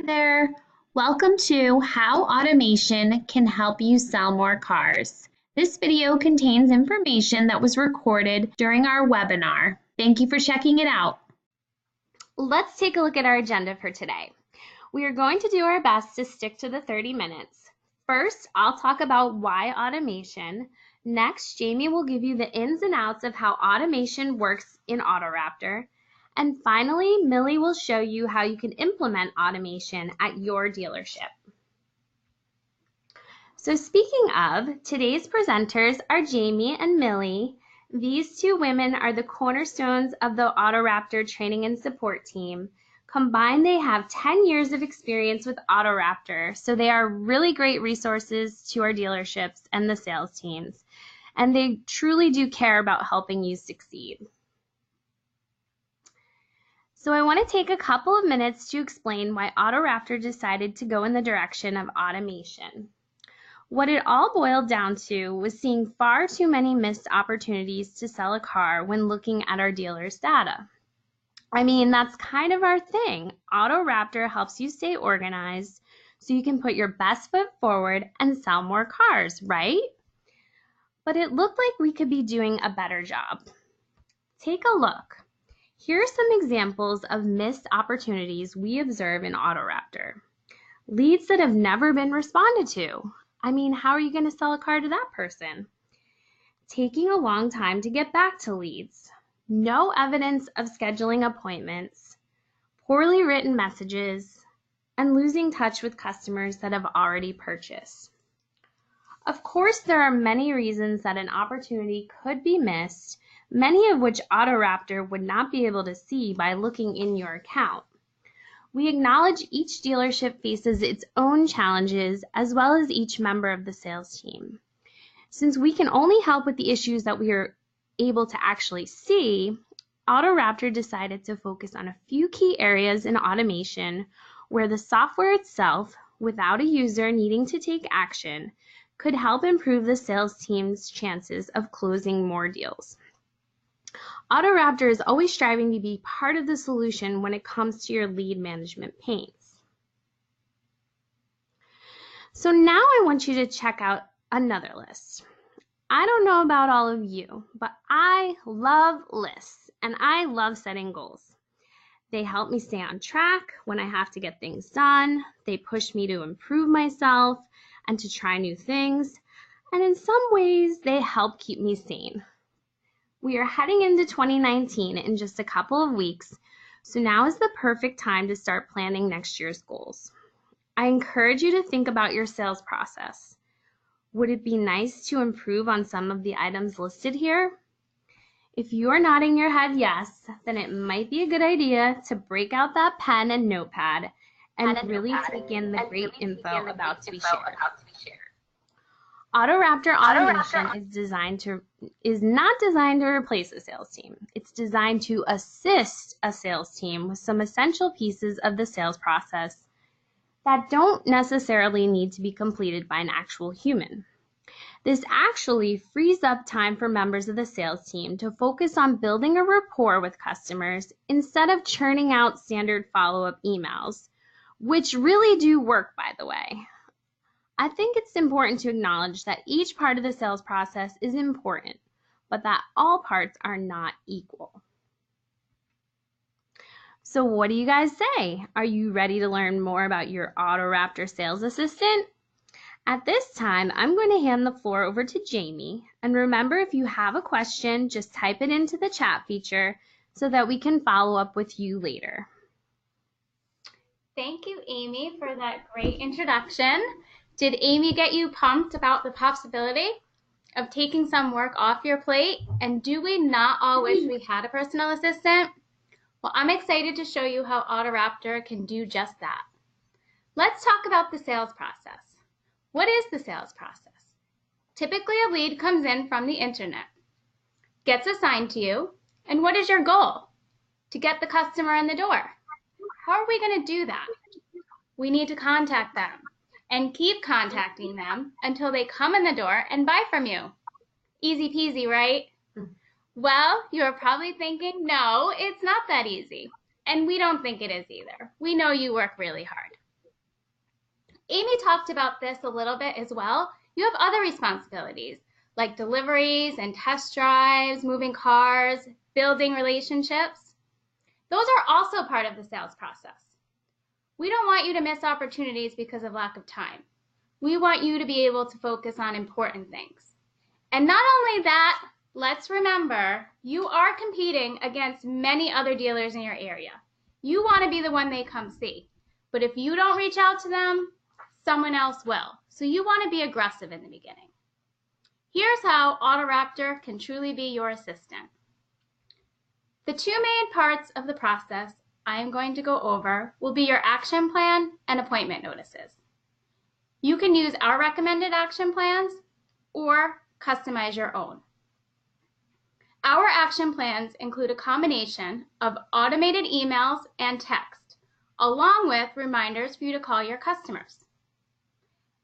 there. Welcome to How Automation Can Help You Sell More Cars. This video contains information that was recorded during our webinar. Thank you for checking it out. Let's take a look at our agenda for today. We are going to do our best to stick to the 30 minutes. First, I'll talk about why automation. Next, Jamie will give you the ins and outs of how automation works in AutoRaptor. And finally, Millie will show you how you can implement automation at your dealership. So speaking of, today's presenters are Jamie and Millie. These two women are the cornerstones of the AutoRaptor training and support team. Combined, they have 10 years of experience with AutoRaptor, so they are really great resources to our dealerships and the sales teams. And they truly do care about helping you succeed. So I want to take a couple of minutes to explain why AutoRaptor decided to go in the direction of automation. What it all boiled down to was seeing far too many missed opportunities to sell a car when looking at our dealers' data. I mean, that's kind of our thing. AutoRaptor helps you stay organized so you can put your best foot forward and sell more cars, right? But it looked like we could be doing a better job. Take a look. Here are some examples of missed opportunities we observe in AutoRaptor. Leads that have never been responded to. I mean, how are you going to sell a car to that person? Taking a long time to get back to leads. No evidence of scheduling appointments. Poorly written messages. And losing touch with customers that have already purchased. Of course, there are many reasons that an opportunity could be missed, many of which AutoRaptor would not be able to see by looking in your account. We acknowledge each dealership faces its own challenges as well as each member of the sales team. Since we can only help with the issues that we are able to actually see, AutoRaptor decided to focus on a few key areas in automation where the software itself, without a user needing to take action, could help improve the sales team's chances of closing more deals. AutoRaptor is always striving to be part of the solution when it comes to your lead management pains. So now I want you to check out another list. I don't know about all of you, but I love lists and I love setting goals. They help me stay on track when I have to get things done. They push me to improve myself and to try new things. And in some ways, they help keep me sane. We are heading into 2019 in just a couple of weeks, so now is the perfect time to start planning next year's goals. I encourage you to think about your sales process. Would it be nice to improve on some of the items listed here? If you're nodding your head yes, then it might be a good idea to break out that pen and notepad and really take in the great info about to be shared. AutoRaptor automation is not designed to replace a sales team. It's designed to assist a sales team with some essential pieces of the sales process that don't necessarily need to be completed by an actual human. This actually frees up time for members of the sales team to focus on building a rapport with customers instead of churning out standard follow-up emails, which really do work, by the way. I think it's important to acknowledge that each part of the sales process is important, but that all parts are not equal. So what do you guys say? Are you ready to learn more about your AutoRaptor sales assistant? At this time, I'm going to hand the floor over to Jamie. And remember, if you have a question, just type it into the chat feature so that we can follow up with you later. Thank you, Amy, for that great introduction. Did Amy get you pumped about the possibility of taking some work off your plate? And do we not all wish we had a personal assistant? Well, I'm excited to show you how AutoRaptor can do just that. Let's talk about the sales process. What is the sales process? Typically, a lead comes in from the internet, gets assigned to you, and what is your goal? To get the customer in the door. How are we going to do that? We need to contact them and keep contacting them until they come in the door and buy from you. Easy peasy, right? Well, you're probably thinking, no, it's not that easy. And we don't think it is either. We know you work really hard. Amy talked about this a little bit as well. You have other responsibilities like deliveries and test drives, moving cars, building relationships. Those are also part of the sales process. We don't want you to miss opportunities because of lack of time. We want you to be able to focus on important things. And not only that, let's remember, you are competing against many other dealers in your area. You want to be the one they come see. But if you don't reach out to them, someone else will. So you want to be aggressive in the beginning. Here's how AutoRaptor can truly be your assistant. The two main parts of the process I am going to go over will be your action plan and appointment notices. You can use our recommended action plans or customize your own. Our action plans include a combination of automated emails and text, along with reminders for you to call your customers.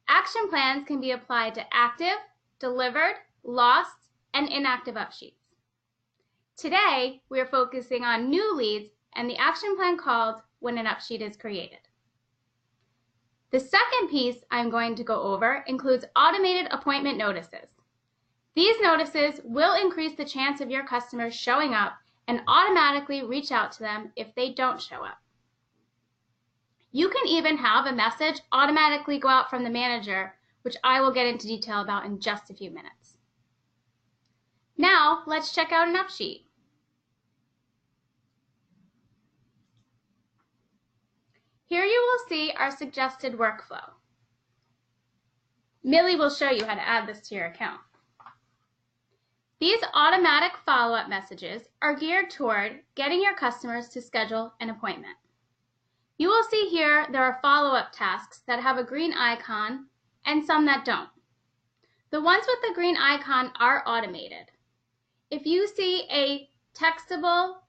Action plans can be applied to active, delivered, lost, and inactive upsheets. Today, we are focusing on new leads and the action plan called when an upsheet is created. The second piece I'm going to go over includes automated appointment notices. These notices will increase the chance of your customers showing up and automatically reach out to them if they don't show up. You can even have a message automatically go out from the manager, which I will get into detail about in just a few minutes. Now, let's check out an upsheet. Here you will see our suggested workflow. Millie will show you how to add this to your account. These automatic follow-up messages are geared toward getting your customers to schedule an appointment. You will see here there are follow-up tasks that have a green icon and some that don't. The ones with the green icon are automated. If you see a text bubble,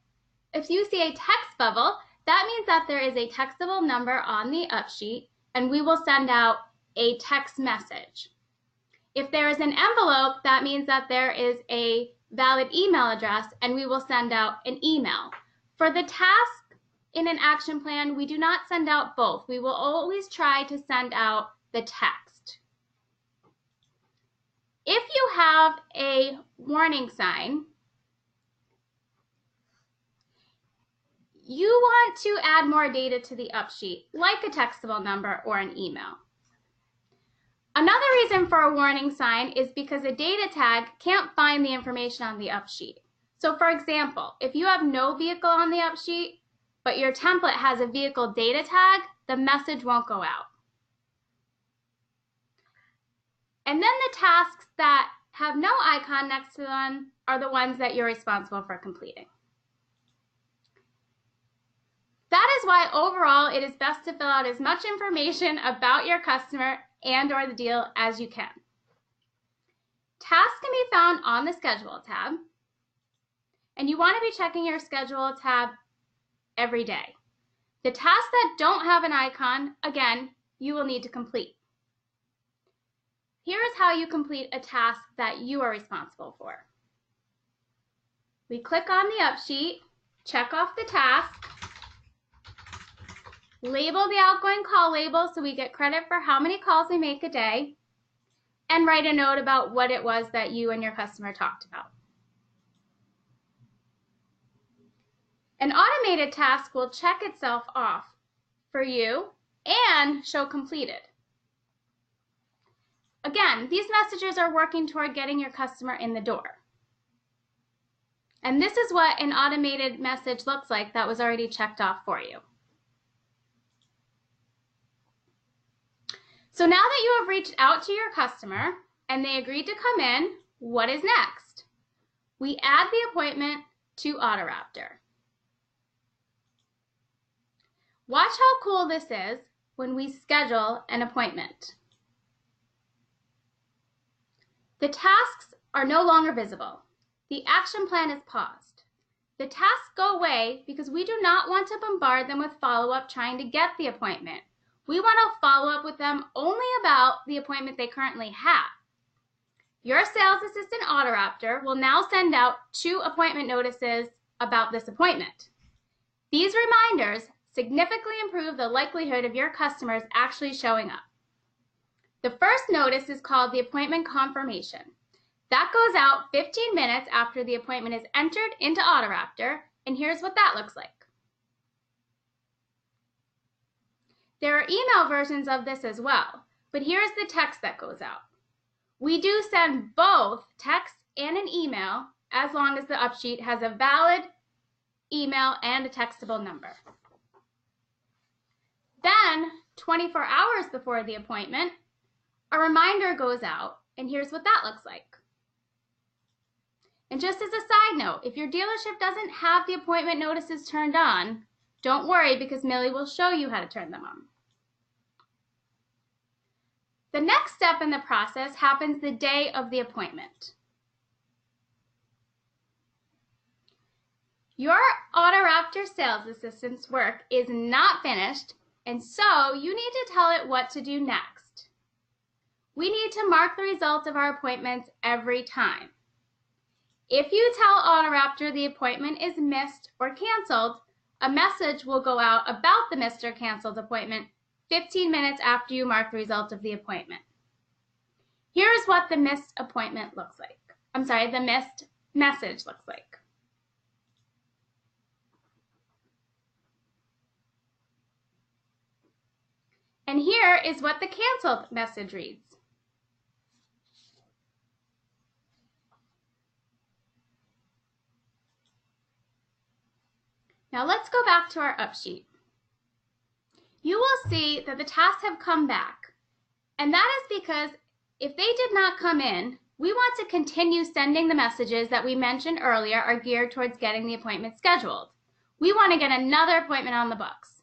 that means that there is a textable number on the upsheet and we will send out a text message. If there is an envelope, that means that there is a valid email address and we will send out an email. For the task in an action plan, we do not send out both. We will always try to send out the text. If you have a warning sign, you want to add more data to the upsheet, like a textable number or an email. Another reason for a warning sign is because a data tag can't find the information on the upsheet. So for example, if you have no vehicle on the upsheet, but your template has a vehicle data tag, the message won't go out. And then the tasks that have no icon next to them are the ones that you're responsible for completing. That is why overall it is best to fill out as much information about your customer and or the deal as you can. Tasks can be found on the Schedule tab, and you want to be checking your Schedule tab every day. The tasks that don't have an icon, again, you will need to complete. Here is how you complete a task that you are responsible for. We click on the upsheet, check off the task, label the outgoing call label so we get credit for how many calls we make a day, and write a note about what it was that you and your customer talked about. An automated task will check itself off for you and show completed. Again, these messages are working toward getting your customer in the door. And this is what an automated message looks like that was already checked off for you. So now that you have reached out to your customer and they agreed to come in, what is next? We add the appointment to AutoRaptor. Watch how cool this is when we schedule an appointment. The tasks are no longer visible. The action plan is paused. The tasks go away because we do not want to bombard them with follow-up trying to get the appointment. We want to follow up with them only about the appointment they currently have. Your sales assistant AutoRaptor will now send out 2 appointment notices about this appointment. These reminders significantly improve the likelihood of your customers actually showing up. The first notice is called the appointment confirmation. That goes out 15 minutes after the appointment is entered into AutoRaptor, and here's what that looks like. There are email versions of this as well, but here's the text that goes out. We do send both text and an email as long as the upsheet has a valid email and a textable number. Then, 24 hours before the appointment, a reminder goes out, and here's what that looks like. And just as a side note, if your dealership doesn't have the appointment notices turned on, don't worry because Millie will show you how to turn them on. The next step in the process happens the day of the appointment. Your AutoRaptor sales assistant's work is not finished, and so you need to tell it what to do next. We need to mark the results of our appointments every time. If you tell AutoRaptor the appointment is missed or canceled, a message will go out about the missed or canceled appointment 15 minutes after you mark the result of the appointment. Here's what the missed appointment looks like. The missed message looks like. And here is what the canceled message reads. Now let's go back to our upsheet. You will see that the tasks have come back, and that is because if they did not come in, we want to continue sending the messages that we mentioned earlier are geared towards getting the appointment scheduled. We want to get another appointment on the books.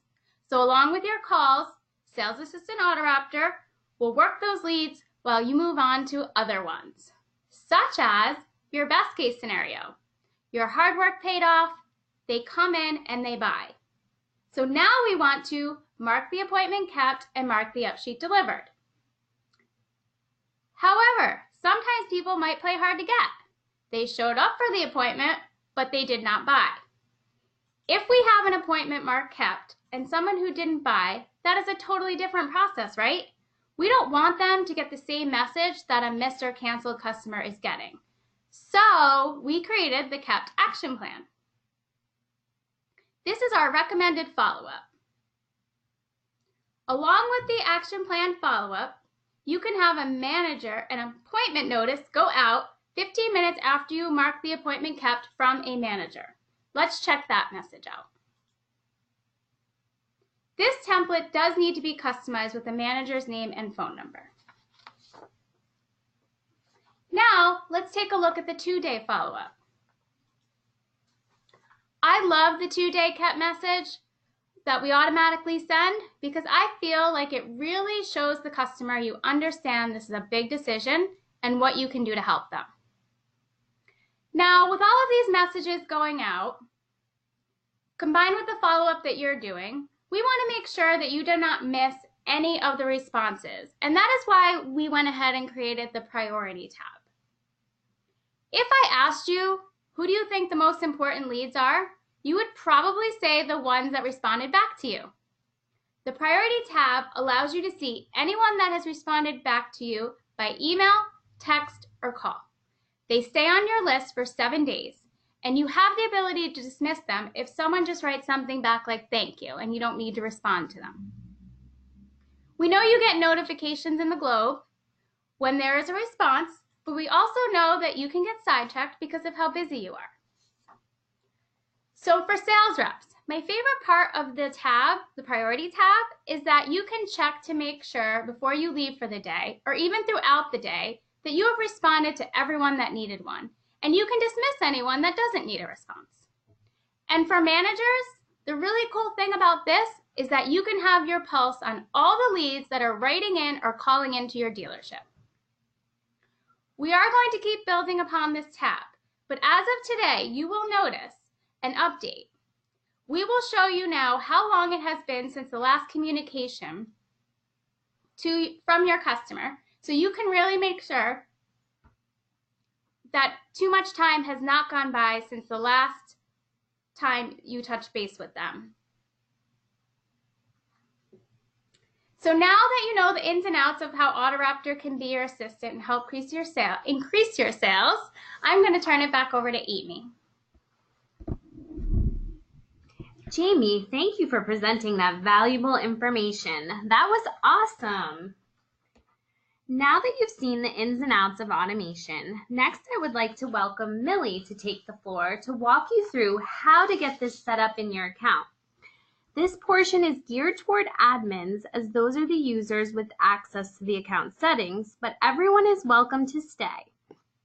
So along with your calls, Sales Assistant AutoRaptor will work those leads while you move on to other ones, such as your best case scenario. Your hard work paid off, they come in and they buy. So now we want to mark the appointment kept and mark the upsheet delivered. However, sometimes people might play hard to get. They showed up for the appointment, but they did not buy. If we have an appointment mark kept and someone who didn't buy, that is a totally different process, right? We don't want them to get the same message that a missed or canceled customer is getting. So we created the kept action plan. This is our recommended follow-up. Along with the action plan follow-up, you can have a manager and appointment notice go out 15 minutes after you mark the appointment kept from a manager. Let's check that message out. This template does need to be customized with the manager's name and phone number. Now, let's take a look at the 2-day follow-up. I love the 2-day kept message that we automatically send because I feel like it really shows the customer you understand this is a big decision and what you can do to help them. Now, with all of these messages going out, combined with the follow-up that you're doing, we want to make sure that you do not miss any of the responses. And that is why we went ahead and created the priority tab. If I asked you, who do you think the most important leads are? You would probably say the ones that responded back to you. The priority tab allows you to see anyone that has responded back to you by email, text, or call. They stay on your list for 7 days, and you have the ability to dismiss them if someone just writes something back like thank you, and you don't need to respond to them. We know you get notifications in the globe when there is a response, but we also know that you can get sidetracked because of how busy you are. So for sales reps, my favorite part of the tab, the priority tab, is that you can check to make sure before you leave for the day, or even throughout the day, that you have responded to everyone that needed one. And you can dismiss anyone that doesn't need a response. And for managers, the really cool thing about this is that you can have your pulse on all the leads that are writing in or calling into your dealership. We are going to keep building upon this tab, but as of today, you will notice an update. We will show you now how long it has been since the last communication from your customer, so you can really make sure that too much time has not gone by since the last time you touched base with them. So now that you know the ins and outs of how AutoRaptor can be your assistant and help increase your sales, I'm going to turn it back over to Amy. Jamie, thank you for presenting that valuable information. That was awesome. Now that you've seen the ins and outs of automation, next I would like to welcome Millie to take the floor to walk you through how to get this set up in your account. This portion is geared toward admins, as those are the users with access to the account settings, but everyone is welcome to stay.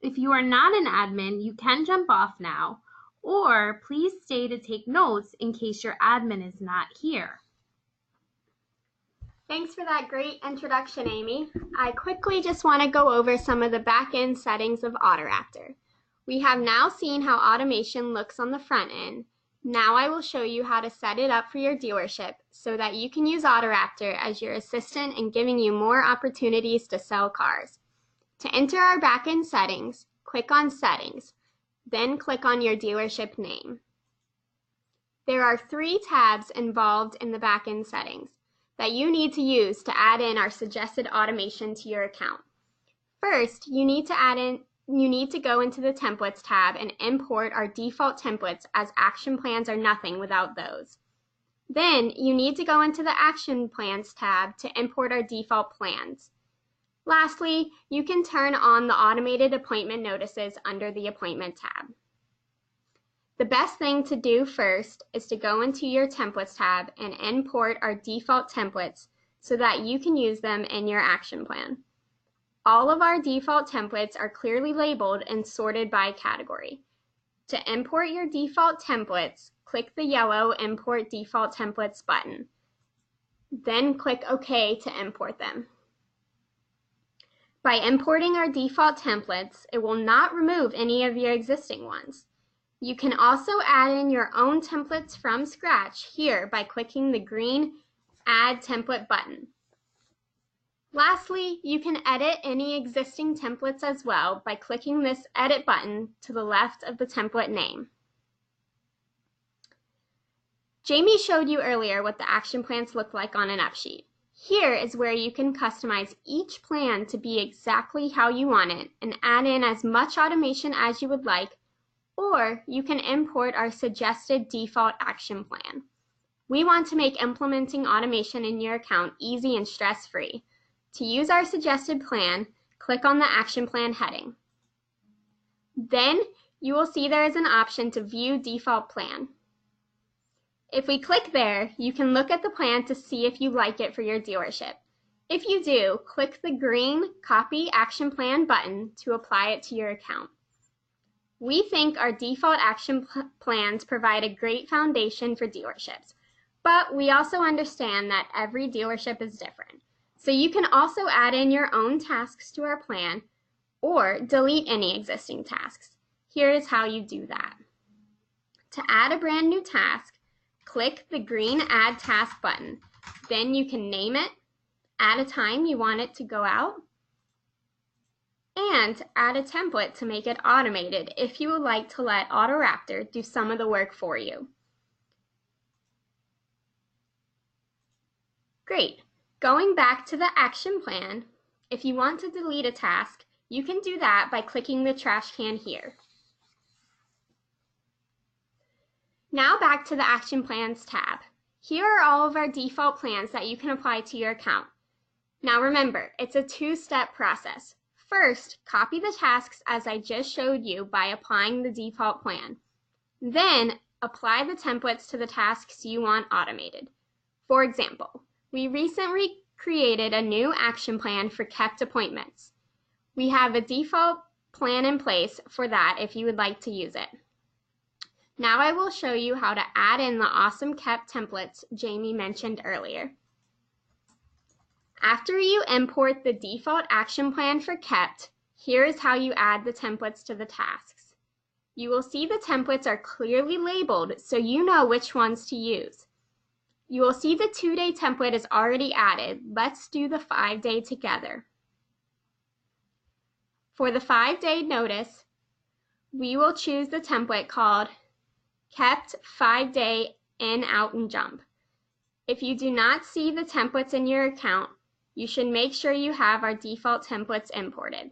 If you are not an admin, you can jump off now, or please stay to take notes in case your admin is not here. Thanks for that great introduction, Amy. I quickly just want to go over some of the back-end settings of AutoRaptor. We have now seen how automation looks on the front end. Now I will show you how to set it up for your dealership so that you can use AutoRaptor as your assistant in giving you more opportunities to sell cars. To enter our back-end settings, click on Settings, then click on your dealership name. There are 3 tabs involved in the back-end settings that you need to use to add in our suggested automation to your account. First, you need to go into the Templates tab and import our default templates, as action plans are nothing without those. Then, you need to go into the Action Plans tab to import our default plans. Lastly, you can turn on the automated appointment notices under the Appointment tab. The best thing to do first is to go into your Templates tab and import our default templates so that you can use them in your action plan. All of our default templates are clearly labeled and sorted by category. To import your default templates, click the yellow Import Default Templates button. Then click OK to import them. By importing our default templates, it will not remove any of your existing ones. You can also add in your own templates from scratch here by clicking the green Add Template button. Lastly, you can edit any existing templates as well by clicking this Edit button to the left of the template name. Jamie showed you earlier what the action plans look like on an upsheet. Here is where you can customize each plan to be exactly how you want it and add in as much automation as you would like, or you can import our suggested default action plan. We want to make implementing automation in your account easy and stress-free. To use our suggested plan, click on the Action Plan heading. Then you will see there is an option to View Default Plan. If we click there, you can look at the plan to see if you like it for your dealership. If you do, click the green Copy Action Plan button to apply it to your account. We think our default action plans provide a great foundation for dealerships, but we also understand that every dealership is different. So you can also add in your own tasks to our plan or delete any existing tasks. Here is how you do that. To add a brand new task, click the green Add Task button. Then you can name it, add a time you want it to go out, and add a template to make it automated if you would like to let AutoRaptor do some of the work for you. Great. Going back to the action plan, if you want to delete a task, you can do that by clicking the trash can here. Now back to the Action Plans tab. Here are all of our default plans that you can apply to your account. Now remember, it's a 2-step process. First, copy the tasks as I just showed you by applying the default plan. Then, apply the templates to the tasks you want automated. For example, we recently created a new action plan for kept appointments. We have a default plan in place for that if you would like to use it. Now I will show you how to add in the awesome kept templates Jamie mentioned earlier. After you import the default action plan for kept, here is how you add the templates to the tasks. You will see the templates are clearly labeled so you know which ones to use. You will see the 2-day template is already added. Let's do the 5-day together. For the 5-day notice, we will choose the template called Kept 5-Day In, Out, and Jump. If you do not see the templates in your account, You should make sure you have our default templates imported.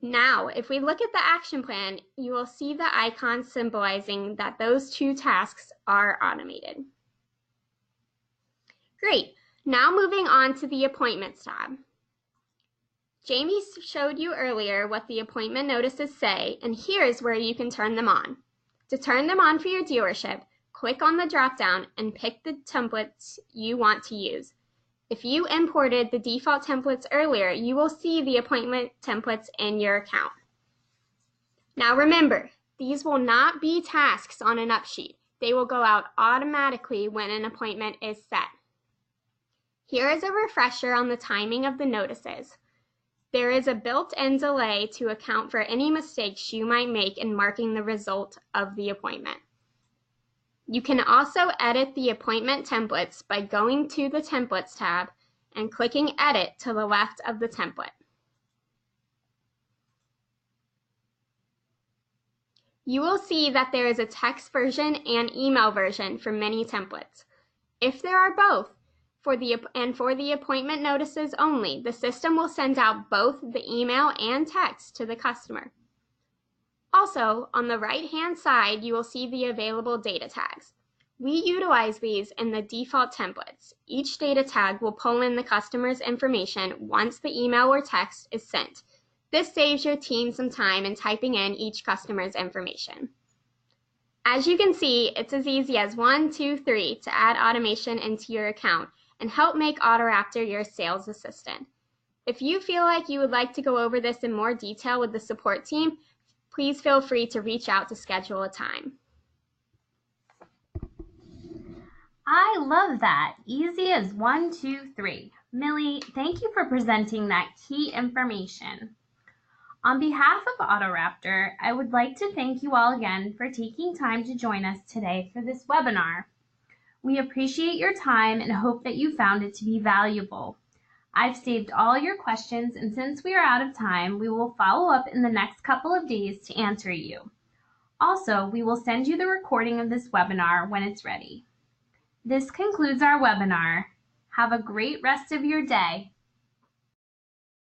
Now, if we look at the action plan, you will see the icon symbolizing that those two tasks are automated. Great. Now moving on to the Appointments tab. Jamie showed you earlier what the appointment notices say, and here's where you can turn them on. To turn them on for your dealership, click on the drop-down and pick the templates you want to use. If you imported the default templates earlier, you will see the appointment templates in your account. Now remember, these will not be tasks on an upsheet. They will go out automatically when an appointment is set. Here is a refresher on the timing of the notices. There is a built-in delay to account for any mistakes you might make in marking the result of the appointment. You can also edit the appointment templates by going to the Templates tab and clicking Edit to the left of the template. You will see that there is a text version and email version for many templates. If there are both, for the appointment notices only, the system will send out both the email and text to the customer. Also, on the right-hand side, you will see the available data tags. We utilize these in the default templates. Each data tag will pull in the customer's information once the email or text is sent. This saves your team some time in typing in each customer's information. As you can see, it's as easy as 1, 2, 3 to add automation into your account and help make AutoRaptor your sales assistant. If you feel like you would like to go over this in more detail with the support team, please feel free to reach out to schedule a time. I love that. Easy as 1, 2, 3. Millie, thank you for presenting that key information. On behalf of AutoRaptor, I would like to thank you all again for taking time to join us today for this webinar. We appreciate your time and hope that you found it to be valuable. I've saved all your questions, and since we are out of time, we will follow up in the next couple of days to answer you. Also, we will send you the recording of this webinar when it's ready. This concludes our webinar. Have a great rest of your day.